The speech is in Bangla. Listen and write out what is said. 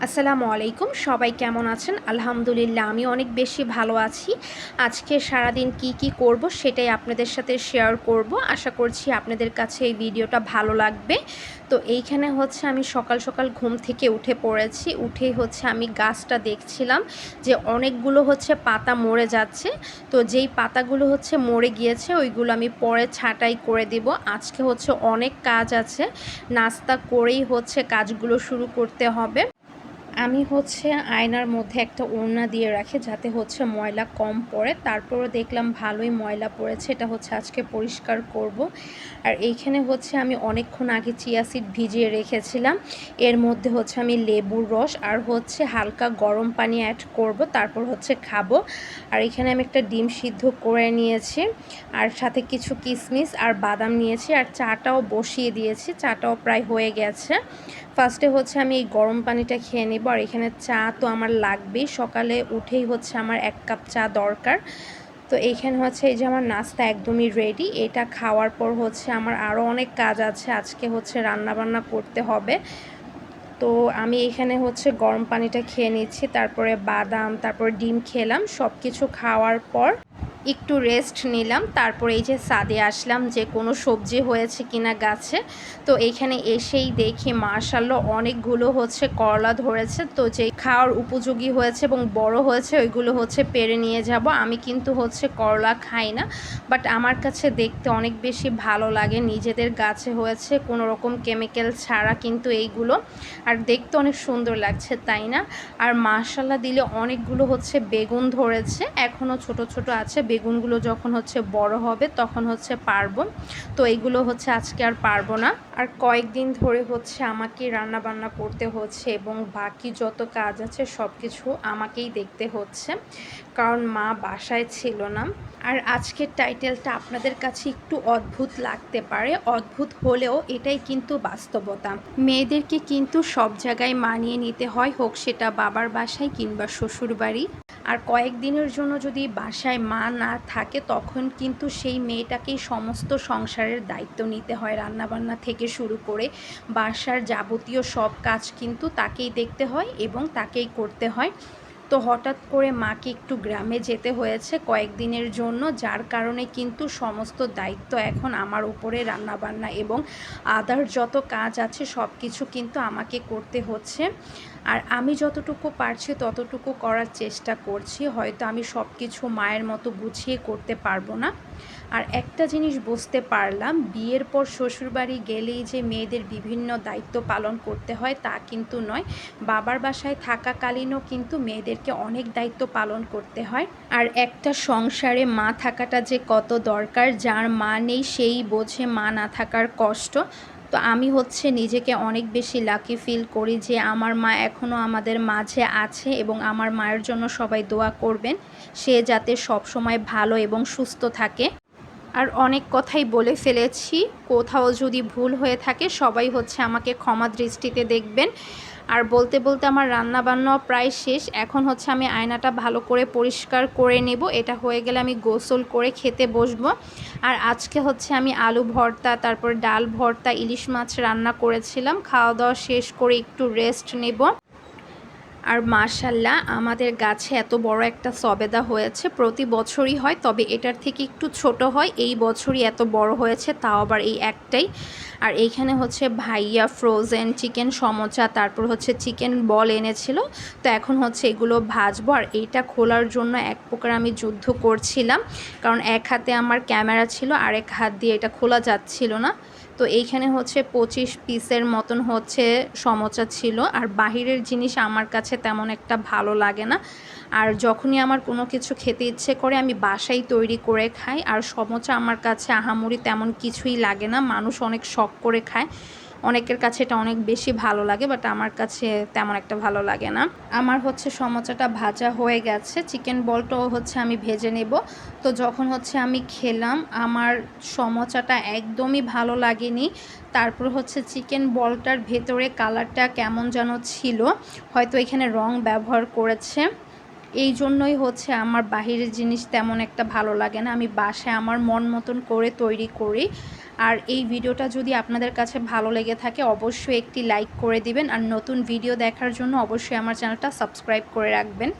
আসসালামু আলাইকুম। সবাই কেমন আছেন? আলহামদুলিল্লাহ আমি অনেক বেশি ভালো আছি। আজকে সারাদিন কি করব সেটাই আপনাদের সাথে শেয়ার করব। আশা করছি আপনাদের কাছে এই ভিডিওটা ভালো লাগবে। তো এইখানে হচ্ছে আমি সকাল সকাল ঘুম থেকে উঠে পড়েছি। উঠেই হচ্ছে আমি গাছটা দেখছিলাম যে অনেকগুলো হচ্ছে পাতা মরে যাচ্ছে। তো যেই পাতাগুলো হচ্ছে মরে গিয়েছে ওইগুলো আমি পরে ছাঁটাই করে দিব। আজকে হচ্ছে অনেক কাজ আছে। নাস্তা করেই হচ্ছে কাজগুলো শুরু করতে হবে। আমি হচ্ছে আয়নার মধ্যে একটা ওড়না দিয়ে রাখি যাতে হচ্ছে ময়লা কম পড়ে। তারপরও দেখলাম ভালোই ময়লা পড়েছে, এটা হচ্ছে আজকে পরিষ্কার করব। আর এইখানে হচ্ছে আমি অনেকক্ষণ আগে চিয়া সিড ভিজিয়ে রেখেছিলাম। এর মধ্যে হচ্ছে আমি লেবুর রস আর হচ্ছে হালকা গরম পানি অ্যাড করব, তারপর হচ্ছে খাবো। আর এখানে আমি একটা ডিম সিদ্ধ করে নিয়েছি, আর সাথে কিছু কিশমিশ আর বাদাম নিয়েছি, আর চাটাও বসিয়ে দিয়েছি। চাটাও প্রায় হয়ে গেছে। ফার্স্টে হচ্ছে আমি এই গরম পানিটা খেয়ে নেব। আর এখানে চা তো আমার লাগবেই, সকালে উঠেই হচ্ছে আমার 1 কাপ চা দরকার। তো এইখানে হচ্ছে এই যে আমার নাস্তা একদমই রেডি। এটা খাওয়ার পর হচ্ছে আমার আরও অনেক কাজ আছে। আজকে হচ্ছে রান্নাবান্না করতে হবে। তো আমি এখানে হচ্ছে গরম পানিটা খেয়ে নিচ্ছি, তারপরে বাদাম, তারপর ডিম খেলাম। সব কিছু খাওয়ার পর একটু রেস্ট নিলাম। তারপর এই যে ছাদে আসলাম যে কোনো সবজি হয়েছে কিনা গাছে। তো এইখানে এসেই দেখি মাশাআল্লাহ অনেকগুলো হচ্ছে করলা ধরেছে। তো যে খাওয়ার উপযোগী হয়েছে এবং বড় হয়েছে ওইগুলো হচ্ছে পেড়ে নিয়ে যাব। আমি কিন্তু হচ্ছে করলা খাই না, বাট আমার কাছে দেখতে অনেক বেশি ভালো লাগে। নিজেদের গাছে হয়েছে, কোনো রকম কেমিক্যাল ছাড়া কিন্তু এইগুলো, আর দেখতে অনেক সুন্দর লাগছে, তাই না? আর মাশাআল্লাহ দিলে অনেকগুলো হচ্ছে বেগুন ধরেছে, এখনও ছোট ছোট আছে। বেগুনগুলো যখন হচ্ছে বড় হবে তখন হচ্ছে পারবো। তো এইগুলো হচ্ছে আজকে আর পারবো না। আর কয়েকদিন ধরে হচ্ছে আমাকে রান্না বান্না করতে হচ্ছে এবং বাকি যত কাজ আছে সব কিছু আমাকেই দেখতে হচ্ছে, কারণ মা বাসায় ছিল না। আর আজকের টাইটেলটা আপনাদের কাছে একটু অদ্ভুত লাগতে পারে, অদ্ভুত হলেও এটাই কিন্তু বাস্তবতা। মেয়েদেরকে কিন্তু সব জায়গায় মানিয়ে নিতে হয়, হোক সেটা বাবার বাসায় কিংবা শ্বশুর বাড়ি। আর কয়েকদিনের জন্য যদি বাসায় মা না থাকে তখন কিন্তু সেই মেয়েটাকেই সমস্ত সংসারের দায়িত্ব নিতে হয়, রান্নাবান্না থেকে শুরু করে বাসার যাবতীয় সব কাজ কিন্তু তাকেই দেখতে হয় এবং তাকেই করতে হয়। তো হঠাৎ করে মাকে একটু গ্রামে যেতে হয়েছে কয়েকদিনের জন্য, যার কারণে কিন্তু সমস্ত দায়িত্ব এখন আমার উপরে, রান্নাবান্না এবং আদার যত কাজ আছে সব কিছু কিন্তু আমাকে করতে হচ্ছে। আর আমি যতটুকু পারছি ততটুকু করার চেষ্টা করছি। হয়তো আমি সব কিছু মায়ের মতো গুছিয়ে করতে পারবো না। আর একটা জিনিস বুঝতে পারলাম, বিয়ের পর শ্বশুরবাড়ি গেলেই যে মেয়েদের বিভিন্ন দায়িত্ব পালন করতে হয় তা কিন্তু নয়। বাবার বাসায় থাকাকালীনও কিন্তু মেয়েদেরকে অনেক দায়িত্ব পালন করতে হয়। আর একটা সংসারে মা থাকাটা যে কত দরকার, যার মা নেই সেই বোঝে মা না থাকার কষ্ট। তো আমি হচ্ছে নিজেকে অনেক বেশি লাকি ফিল করি যে আমার মা এখনও আমাদের মাঝে আছে, এবং আমার মায়ের জন্য সবাই দোয়া করবেন, সে যাতে সব সময় ভালো এবং সুস্থ থাকে। আর অনেক কথাই বলে ফেলেছি, কোথাও যদি ভুল হয়ে থাকে সবাই হচ্ছে আমাকে ক্ষমা দৃষ্টিতে দেখবেন। আর বলতে বলতে আমার রান্না বান্নাও প্রায় শেষ। এখন হচ্ছে আমি আয়নাটা ভালো করে পরিষ্কার করে নেব, এটা হয়ে গেলে আমি গোসল করে খেতে বসবো। আর আজকে হচ্ছে আমি আলু ভর্তা, তারপর ডাল ভর্তা, ইলিশ মাছ রান্না করেছিলাম। খাওয়া দাওয়া শেষ করে একটু রেস্ট নেব। আর মাশাআল্লাহ আমাদের গাছে এত বড় একটা সবেদা হয়েছে, প্রতি বছরই হয়, তবে এটার থেকে একটু ছোট হয়। এই বছরই এত বড় হয়েছে, তাও আবার এই একটাই। আর এইখানে হচ্ছে ভাইয়া ফ্রোজেন চিকেন সমোচা, তারপর হচ্ছে চিকেন বল এনেছিল। তো এখন হচ্ছে এগুলো ভাজবো। আর এইটা খোলার জন্য এক প্রকার আমি যুদ্ধ করছিলাম, কারণ এক হাতে আমার ক্যামেরা ছিল, আরেক হাত দিয়ে এটা খোলা যাচ্ছিল না। তো এইখানে হচ্ছে 25 পিসের মতন হচ্ছে সমোচা ছিল। আর বাহিরের জিনিস আমার কাছে তেমন একটা ভালো লাগে না। আর যখনই আমার কোনো কিছু খেতে ইচ্ছে করে আমি বাসায় তৈরি করে খাই। আর সমোচা আমার কাছে আহামরি তেমন কিছুই লাগে না, মানুষ অনেক শখ করে খায়, অনেকের কাছে এটা অনেক বেশি ভালো লাগে, বাট আমার কাছে তেমন একটা ভালো লাগে না। আমার হচ্ছে সমোচাটা ভাজা হয়ে গেছে, চিকেন বলটাও হচ্ছে আমি ভেজে নেব। তো যখন হচ্ছে আমি খেলাম আমার সমোচাটা একদমই ভালো লাগেনি। তারপর হচ্ছে চিকেন বলটার ভেতরে কালারটা কেমন যেন ছিল, হয়তো এখানে রং ব্যবহার করেছে। এই জন্যই হচ্ছে আমার বাহিরের জিনিস তেমন একটা ভালো লাগে না, আমি বাসায় আমার মন মতন করে তৈরি করি। আর এই ভিডিওটা যদি আপনাদের কাছে ভালো লেগে থাকে অবশ্যই একটি লাইক করে দিবেন, আর নতুন ভিডিও দেখার জন্য অবশ্যই আমার চ্যানেলটা সাবস্ক্রাইব করে রাখবেন।